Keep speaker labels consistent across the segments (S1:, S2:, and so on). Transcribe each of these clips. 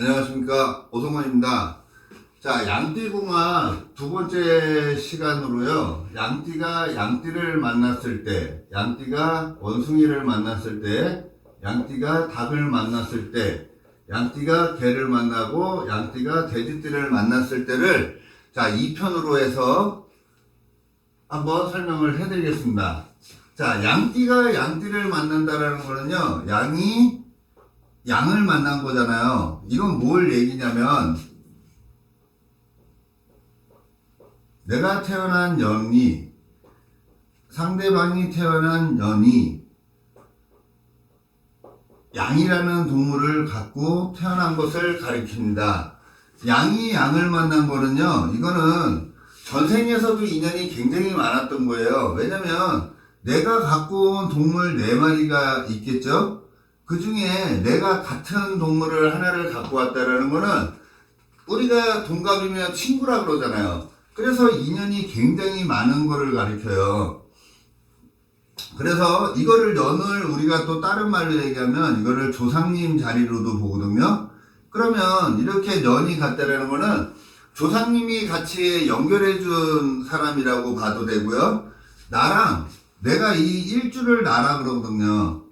S1: 안녕하십니까, 오성원입니다. 자, 양띠궁합 두 번째 시간으로요, 양띠가 양띠를 만났을 때, 양띠가 원숭이를 만났을 때, 양띠가 닭을 만났을 때, 양띠가 개를 만나고 양띠가 돼지띠를 만났을 때를, 자, 2편으로 해서 한번 설명을 해드리겠습니다. 자, 양띠가 양띠를 만난다라는 거는요, 양이 양을 만난 거잖아요. 이건 뭘 얘기냐면, 내가 태어난 년이, 상대방이 태어난 년이 양이라는 동물을 갖고 태어난 것을 가리킵니다. 양이 양을 만난 거는요, 이거는 전생에서도 인연이 굉장히 많았던 거예요. 왜냐면 내가 갖고 온 동물 4마리가 있겠죠? 그 중에 내가 같은 동물을 하나를 갖고 왔다라는 거는, 우리가 동갑이면 친구라 그러잖아요. 그래서 인연이 굉장히 많은 거를 가리켜요. 그래서 이거를 연을 우리가 또 다른 말로 얘기하면 이거를 조상님 자리로도 보거든요. 그러면 이렇게 년이 같다라는 거는 조상님이 같이 연결해 준 사람이라고 봐도 되고요. 나랑, 내가 이 일주를 나라 그러거든요.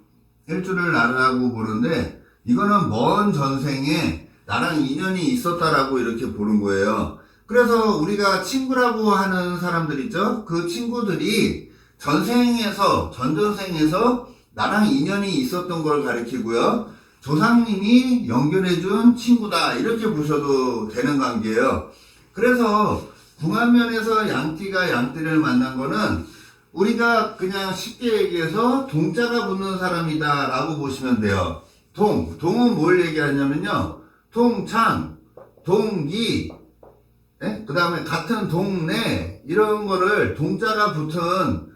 S1: 일주를 나라고 보는데, 이거는 먼 전생에 나랑 인연이 있었다라고 이렇게 보는 거예요. 그래서 우리가 친구라고 하는 사람들 있죠? 그 친구들이 전생에서, 전전생에서 나랑 인연이 있었던 걸 가리키고요. 조상님이 연결해준 친구다, 이렇게 보셔도 되는 관계예요. 그래서 궁합면에서 양띠가 양띠를 만난 거는, 우리가 그냥 쉽게 얘기해서 동자가 붙는 사람이다 라고 보시면 돼요. 동은 뭘 얘기하냐면요, 동창, 동기, 그 다음에 같은 동네, 이런 거를 동자가 붙은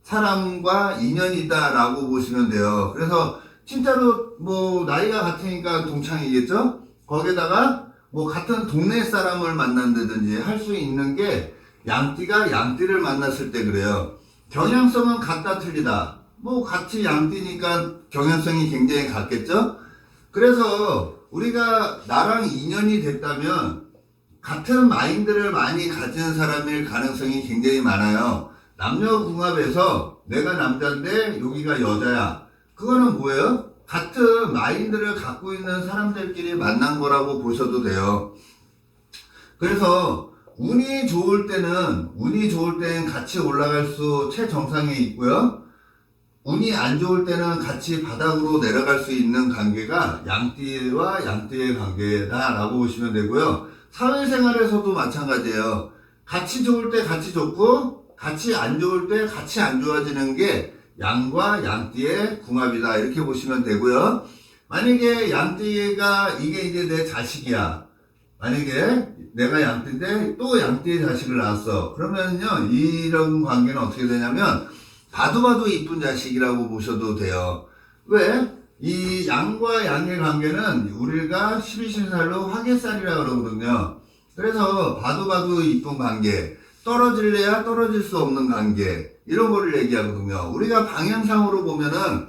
S1: 사람과 인연이다 라고 보시면 돼요. 그래서 진짜로 뭐 나이가 같으니까 동창이겠죠? 거기에다가 뭐 같은 동네 사람을 만난다든지 할 수 있는 게, 양띠가 양띠를 만났을 때 그래요. 경향성은 같다 틀리다, 뭐 같이 양띠니까 경향성이 굉장히 같겠죠? 그래서 우리가 나랑 인연이 됐다면 같은 마인드를 많이 가진 사람일 가능성이 굉장히 많아요. 남녀궁합에서 내가 남자인데 여기가 여자야, 그거는 뭐예요? 같은 마인드를 갖고 있는 사람들끼리 만난 거라고 보셔도 돼요. 그래서 운이 좋을 때는 같이 올라갈 수 최정상에 있고요. 운이 안 좋을 때는 같이 바닥으로 내려갈 수 있는 관계가 양띠와 양띠의 관계다라고 보시면 되고요. 사회생활에서도 마찬가지예요. 같이 좋을 때 같이 좋고, 같이 안 좋을 때 같이 안 좋아지는 게 양과 양띠의 궁합이다, 이렇게 보시면 되고요. 만약에 양띠가 이게 이제 내 자식이야. 만약에 내가 양띠인데 또 양띠의 자식을 낳았어. 그러면요, 이런 관계는 어떻게 되냐면 봐도 이쁜 자식이라고 보셔도 돼요. 왜? 이 양과 양의 관계는 우리가 12신살로 화개살이라고 그러거든요. 그래서 봐도 이쁜 관계, 떨어질래야 떨어질 수 없는 관계, 이런 거를 얘기하거든요. 우리가 방향상으로 보면은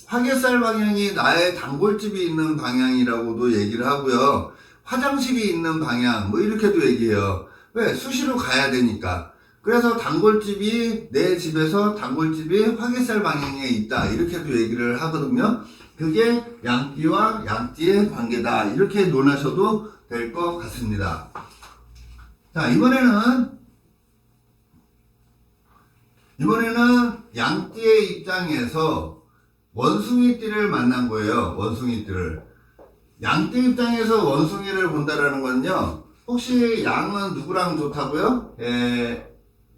S1: 화개살 방향이 나의 단골집이 있는 방향이라고도 얘기를 하고요. 화장실이 있는 방향, 뭐 이렇게도 얘기해요. 왜? 수시로 가야 되니까. 그래서 단골집이, 내 집에서 단골집이 화개살 방향에 있다, 이렇게도 얘기를 하거든요. 그게 양띠와 양띠의 관계다, 이렇게 논하셔도 될 것 같습니다. 자, 이번에는 양띠의 입장에서 원숭이띠를 만난 거예요. 원숭이띠를. 양띠 입장에서 원숭이를 본다라는 건요, 혹시 양은 누구랑 좋다고요?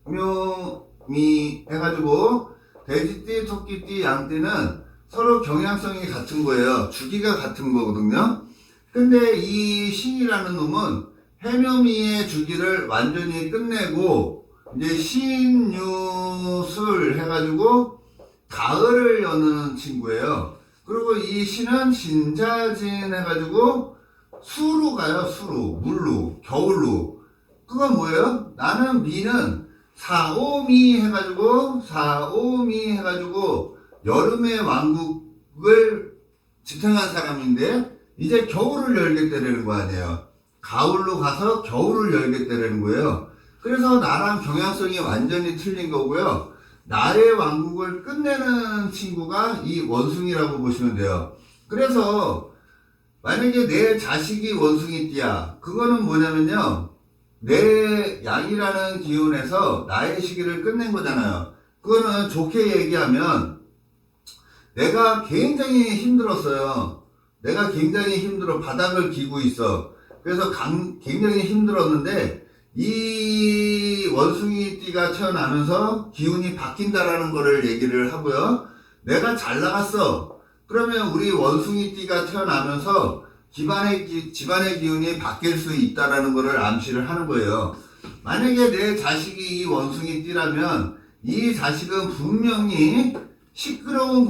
S1: 묘미 해가지고 돼지띠, 토끼띠, 양띠는 서로 경향성이 같은 거예요. 주기가 같은 거거든요. 근데 이 신이라는 놈은 해묘미의 주기를 완전히 끝내고 이제 신유술 해가지고 가을을 여는 친구예요. 그리고 이 신은 신자진 해가지고 수로 가요. 수로, 물로, 겨울로. 그건 뭐예요? 나는 미는 사오미 해가지고 여름의 왕국을 지탱한 사람인데, 이제 겨울을 열겠다는 거 아니에요. 가을로 가서 겨울을 열겠다는 거예요. 그래서 나랑 경향성이 완전히 틀린 거고요. 나의 왕국을 끝내는 친구가 이 원숭이라고 보시면 돼요. 그래서 만약에 내 자식이 원숭이띠야, 그거는 뭐냐면요, 내 양이라는 기운에서 나의 시기를 끝낸 거잖아요. 그거는 좋게 얘기하면 내가 굉장히 힘들었어요. 내가 굉장히 힘들어. 바닥을 기고 있어. 그래서 굉장히 힘들었는데 이 원숭이띠가 태어나면서 기운이 바뀐다라는 거를 얘기를 하고요. 내가 잘 나갔어. 그러면 우리 원숭이띠가 태어나면서 집안의 기운이 바뀔 수 있다라는 거를 암시를 하는 거예요. 만약에 내 자식이 이 원숭이띠라면 이 자식은 분명히 시끄러운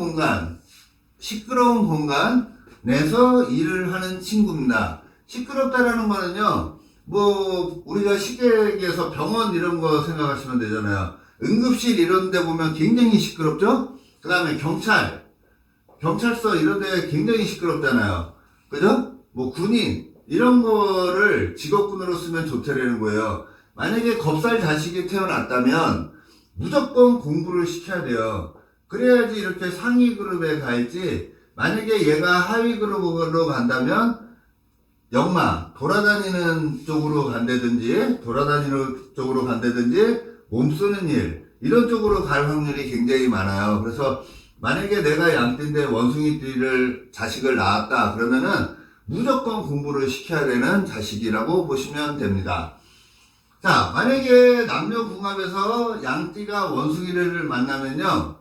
S1: 공간에서 일을 하는 친구입니다. 시끄럽다라는 거는요, 뭐 우리가 쉽게 얘기해서 병원 이런 거 생각하시면 되잖아요. 응급실 이런 데 보면 굉장히 시끄럽죠? 그 다음에 경찰서 이런 데 굉장히 시끄럽잖아요. 그죠? 뭐 군인 이런 거를 직업군으로 쓰면 좋다라는 거예요. 만약에 겁살 자식이 태어났다면 무조건 공부를 시켜야 돼요. 그래야지 이렇게 상위 그룹에 갈지, 만약에 얘가 하위 그룹으로 간다면 돌아다니는 쪽으로 간다든지 몸 쓰는 일 이런 쪽으로 갈 확률이 굉장히 많아요. 그래서 만약에 내가 양띠인데 원숭이띠를 자식을 낳았다 그러면은 무조건 공부를 시켜야 되는 자식이라고 보시면 됩니다. 자, 만약에 남녀궁합에서 양띠가 원숭이를 만나면요,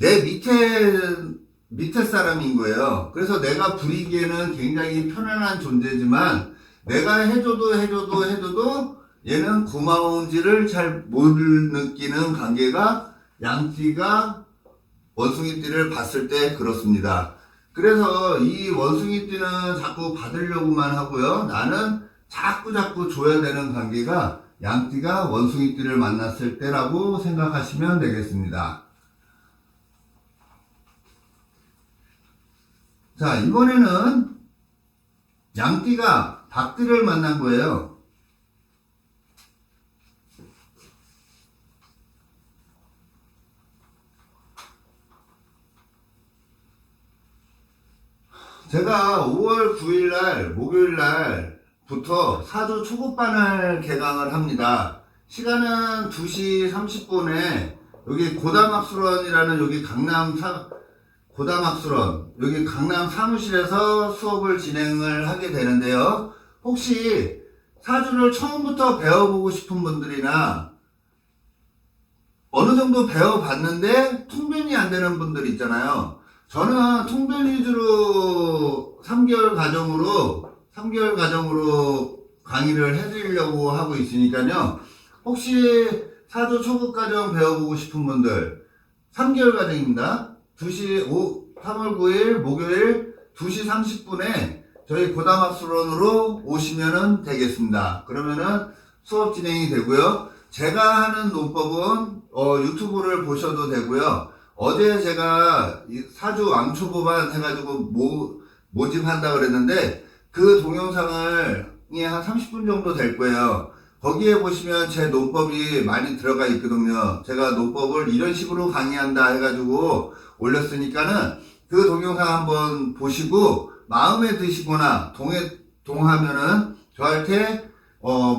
S1: 내 밑에 사람인 거예요. 그래서 내가 부리기에는 굉장히 편안한 존재지만 내가 해줘도 얘는 고마운지를 잘 못 느끼는 관계가 양띠가 원숭이띠를 봤을 때 그렇습니다. 그래서 이 원숭이띠는 자꾸 받으려고만 하고요, 나는 자꾸 줘야 되는 관계가 양띠가 원숭이띠를 만났을 때라고 생각하시면 되겠습니다. 자, 이번에는 양띠가 닭띠를 만난 거예요. 제가 5월 9일날 목요일날부터 사주 초급반을 개강을 합니다. 시간은 2시 30분에 여기 고담학술원이라는 여기 강남 사무실에서 수업을 진행을 하게 되는데요. 혹시 사주를 처음부터 배워보고 싶은 분들이나 어느 정도 배워봤는데 통변이 안 되는 분들 있잖아요. 저는 통변 위주로 3개월 과정으로 강의를 해드리려고 하고 있으니까요. 혹시 사주 초급 과정 배워보고 싶은 분들, 3개월 과정입니다. 3월 9일 목요일 2시 30분에 저희 고담학술원으로 오시면 되겠습니다. 그러면은 수업 진행이 되고요. 제가 하는 논법은 유튜브를 보셔도 되고요. 어제 제가 사주 왕초보반 해가지고 모집한다 그랬는데 그 동영상이 한 30분 정도 될 거예요. 거기에 보시면 제 논법이 많이 들어가 있거든요. 제가 논법을 이런 식으로 강의한다 해가지고 올렸으니까는 그 동영상 한번 보시고 마음에 드시거나 동하면은 저한테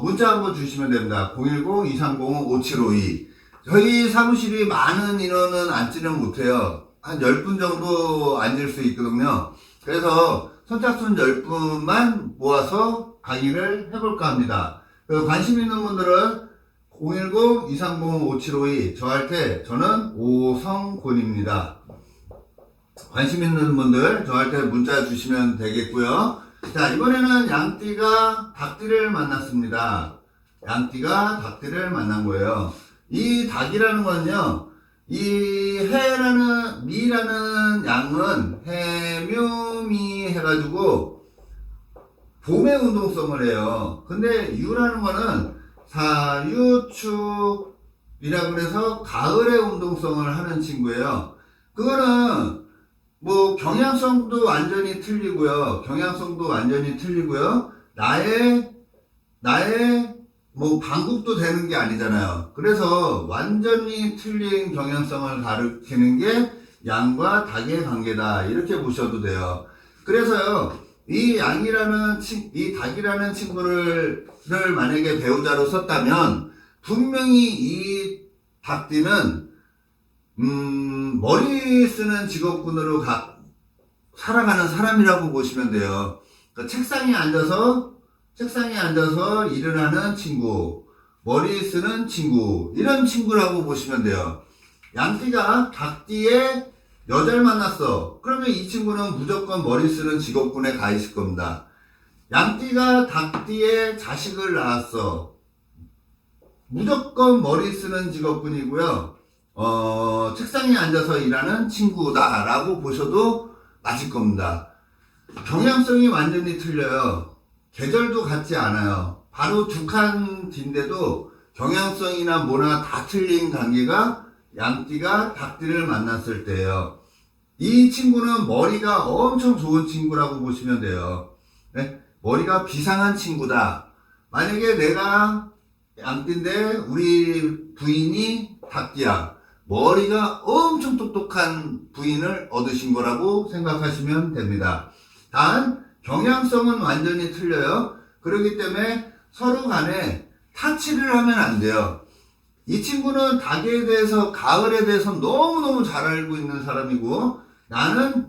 S1: 문자 한번 주시면 됩니다. 010-230-5752. 저희 사무실이 많은 인원은 앉지는 못해요. 한 10분 정도 앉을 수 있거든요. 그래서 선착순 10분만 모아서 강의를 해볼까 합니다. 관심 있는 분들은 010-230-5752 저는 오성곤입니다. 관심 있는 분들 저한테 문자 주시면 되겠고요. 자, 이번에는 양띠가 닭띠를 만났습니다. 양띠가 닭띠를 만난 거예요. 이 닭이라는 건요, 이 미라는 양은 해묘미 해가지고 봄의 운동성을 해요. 근데 유라는 거는 사유축이라고 해서 가을의 운동성을 하는 친구예요. 그거는 뭐 경향성도 완전히 틀리고요. 경향성도 완전히 틀리고요. 나의 뭐 반국도 되는 게 아니잖아요. 그래서 완전히 틀린 경향성을 가리키는 게 양과 닭의 관계다. 이렇게 보셔도 돼요. 그래서요, 이 닭이라는 친구를 만약에 배우자로 썼다면 분명히 이 닭띠는 머리 쓰는 직업군으로 살아가는 사람이라고 보시면 돼요. 그러니까 책상에 앉아서 일을 하는 친구, 머리 쓰는 친구, 이런 친구라고 보시면 돼요. 양띠가 닭띠에 여자를 만났어. 그러면 이 친구는 무조건 머리 쓰는 직업군에 가 있을 겁니다. 양띠가 닭띠에 자식을 낳았어. 무조건 머리 쓰는 직업군이고요. 책상에 앉아서 일하는 친구다라고 보셔도 맞을 겁니다. 경향성이 완전히 틀려요. 계절도 같지 않아요. 바로 두 칸 뒤인데도 경향성이나 뭐나 다 틀린 관계가 양띠가 닭띠를 만났을 때예요. 이 친구는 머리가 엄청 좋은 친구라고 보시면 돼요. 네? 머리가 비상한 친구다. 만약에 내가 양띠인데 우리 부인이 닭띠야. 머리가 엄청 똑똑한 부인을 얻으신 거라고 생각하시면 됩니다. 단 경향성은 완전히 틀려요. 그렇기 때문에 서로 간에 타치를 하면 안 돼요. 이 친구는 닭에 대해서, 가을에 대해서 너무너무 잘 알고 있는 사람이고, 나는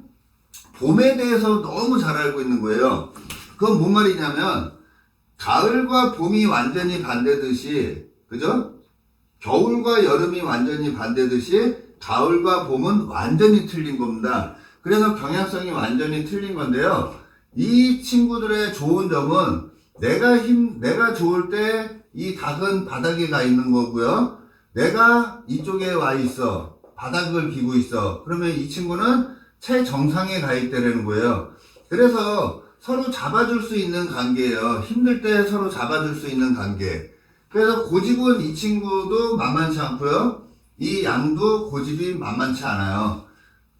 S1: 봄에 대해서 너무 잘 알고 있는 거예요. 그건 뭔 말이냐면 가을과 봄이 완전히 반대듯이, 그죠? 겨울과 여름이 완전히 반대듯이 가을과 봄은 완전히 틀린 겁니다. 그래서 경향성이 완전히 틀린 건데요. 이 친구들의 좋은 점은 내가 좋을 때 이 닭은 바닥에 가 있는 거고요. 내가 이쪽에 와 있어. 바닥을 기고 있어. 그러면 이 친구는 최정상에 가 있다는 거예요. 그래서 서로 잡아줄 수 있는 관계예요. 힘들 때 서로 잡아줄 수 있는 관계. 그래서 고집은 이 친구도 만만치 않고요. 이 양도 고집이 만만치 않아요.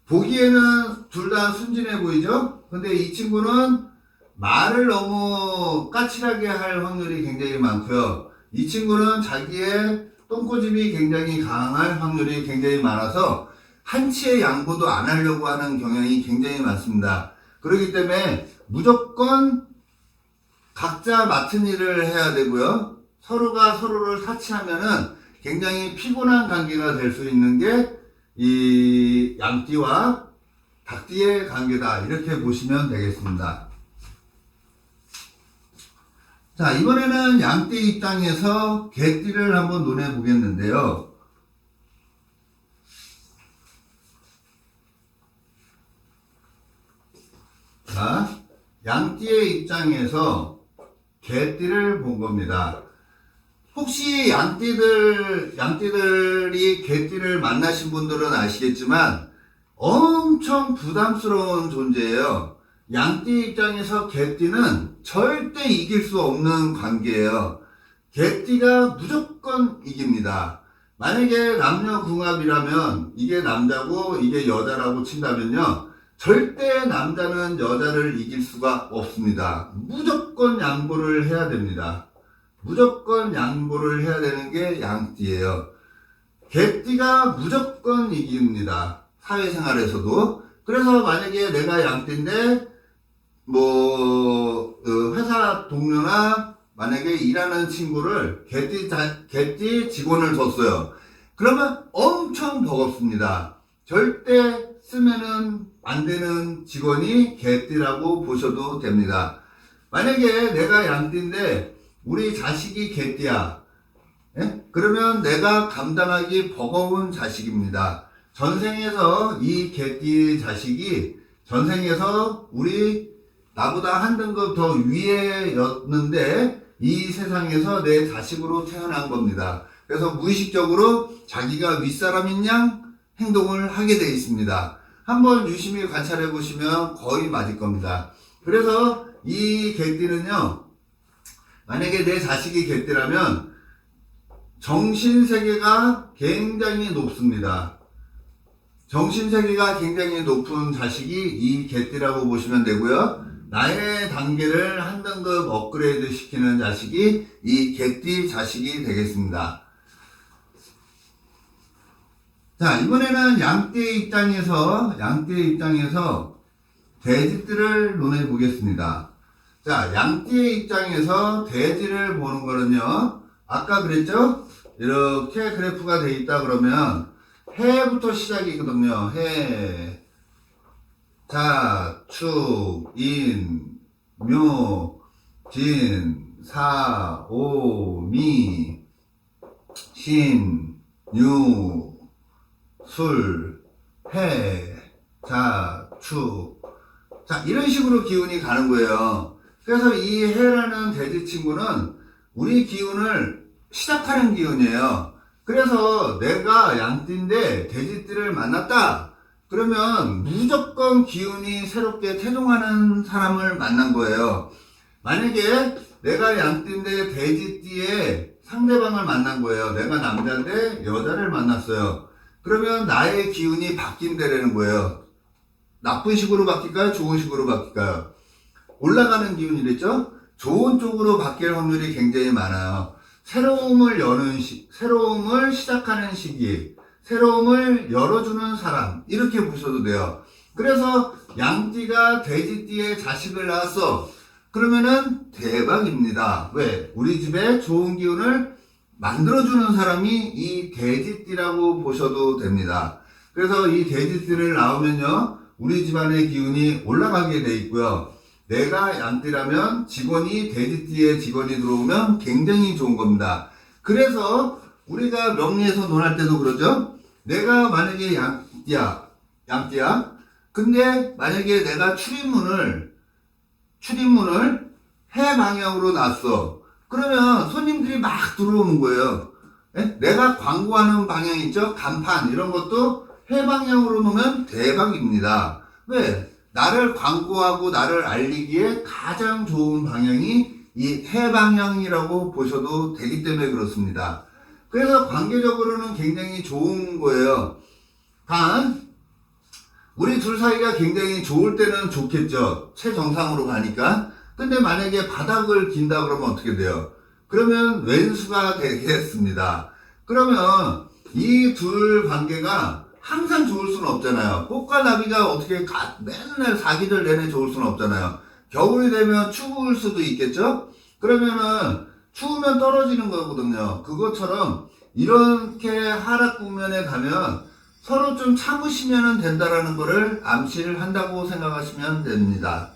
S1: 보기에는 둘 다 순진해 보이죠? 근데 이 친구는 말을 너무 까칠하게 할 확률이 굉장히 많고요. 이 친구는 자기의 똥꼬집이 굉장히 강할 확률이 굉장히 많아서 한치의 양보도 안 하려고 하는 경향이 굉장히 많습니다. 그렇기 때문에 무조건 각자 맡은 일을 해야 되고요. 서로가 서로를 사치하면은 굉장히 피곤한 관계가 될 수 있는 게 이 양띠와 닭띠의 관계다. 이렇게 보시면 되겠습니다. 자, 이번에는 양띠 입장에서 개띠를 한번 논해 보겠는데요. 자, 양띠의 입장에서 개띠를 본 겁니다. 혹시 양띠들이 개띠를 만나신 분들은 아시겠지만 엄청 부담스러운 존재예요. 양띠 입장에서 개띠는 절대 이길 수 없는 관계예요. 개띠가 무조건 이깁니다. 만약에 남녀궁합이라면 이게 남자고 이게 여자라고 친다면요. 절대 남자는 여자를 이길 수가 없습니다. 무조건 양보를 해야 됩니다. 무조건 양보를 해야 되는 게 양띠예요. 개띠가 무조건 이깁니다. 사회생활에서도. 그래서 만약에 내가 양띠인데 회사 동료나 만약에 일하는 친구를 개띠 직원을 뒀어요. 그러면 엄청 버겁습니다. 절대 쓰면은 안 되는 직원이 개띠라고 보셔도 됩니다. 만약에 내가 양띠인데 우리 자식이 개띠야. 예? 그러면 내가 감당하기 버거운 자식입니다. 전생에서 이 개띠 자식이 전생에서 나보다 한 등급 더 위에였는데 이 세상에서 내 자식으로 태어난 겁니다. 그래서 무의식적으로 자기가 윗사람인 양 행동을 하게 되어 있습니다. 한번 유심히 관찰해 보시면 거의 맞을 겁니다. 그래서 이 개띠는요, 만약에 내 자식이 개띠라면 정신세계가 굉장히 높습니다. 정신세계가 굉장히 높은 자식이 이 개띠라고 보시면 되고요. 나의 단계를 한 등급 업그레이드 시키는 자식이 이 개띠 자식이 되겠습니다. 자, 이번에는 양띠의 입장에서 돼지띠를 논해 보겠습니다. 자, 양띠의 입장에서 돼지를 보는 거는요, 아까 그랬죠? 이렇게 그래프가 돼 있다 그러면 해부터 시작이거든요. 해, 자, 축, 인, 묘, 진, 사, 오, 미, 신, 유, 술, 해, 자, 축. 자, 이런 식으로 기운이 가는 거예요. 그래서 이 해라는 돼지 친구는 우리 기운을 시작하는 기운이에요. 그래서 내가 양띠인데 돼지띠를 만났다. 그러면 무조건 기운이 새롭게 태동하는 사람을 만난 거예요. 만약에 내가 양띠인데 돼지띠에 상대방을 만난 거예요. 내가 남자인데 여자를 만났어요. 그러면 나의 기운이 바뀐다라는 거예요. 나쁜 식으로 바뀔까요? 좋은 식으로 바뀔까요? 올라가는 기운이랬죠? 좋은 쪽으로 바뀔 확률이 굉장히 많아요. 새로움을 시작하는 시기, 새로움을 열어주는 사람, 이렇게 보셔도 돼요. 그래서 양띠가 돼지띠에 자식을 낳았어. 그러면은 대박입니다. 왜? 우리 집에 좋은 기운을 만들어주는 사람이 이 돼지띠라고 보셔도 됩니다. 그래서 이 돼지띠를 낳으면요, 우리 집안의 기운이 올라가게 돼 있고요. 내가 양띠라면 직원이 돼지띠에 직원이 들어오면 굉장히 좋은 겁니다. 그래서 우리가 명리에서 논할 때도 그러죠. 내가 만약에 양띠야. 근데 만약에 내가 출입문을 해 방향으로 놨어. 그러면 손님들이 막 들어오는 거예요. 예? 내가 광고하는 방향 있죠? 간판 이런 것도 해 방향으로 놓으면 대박입니다. 왜? 나를 광고하고 나를 알리기에 가장 좋은 방향이 이 해 방향이라고 보셔도 되기 때문에 그렇습니다. 그래서 관계적으로는 굉장히 좋은 거예요. 단 우리 둘 사이가 굉장히 좋을 때는 좋겠죠. 최정상으로 가니까. 근데 만약에 바닥을 긴다 그러면 어떻게 돼요? 그러면 왼수가 되겠습니다. 그러면 이 둘 관계가 항상 좋을 수는 없잖아요. 꽃과 나비가 어떻게 맨날 사기들 내내 좋을 수는 없잖아요. 겨울이 되면 추울 수도 있겠죠? 그러면은 추우면 떨어지는 거거든요. 그것처럼 이렇게 하락 국면에 가면 서로 좀 참으시면 된다라는 거를 암시를 한다고 생각하시면 됩니다.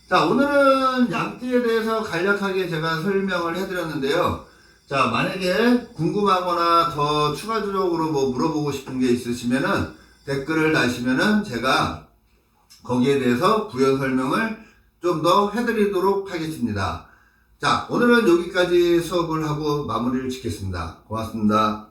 S1: 자, 오늘은 양띠에 대해서 간략하게 제가 설명을 해드렸는데요. 자, 만약에 궁금하거나 더 추가적으로 뭐 물어보고 싶은 게 있으시면은 댓글을 다시면은 제가 거기에 대해서 부연 설명을 좀 더 해드리도록 하겠습니다. 자, 오늘은 여기까지 수업을 하고 마무리를 짓겠습니다. 고맙습니다.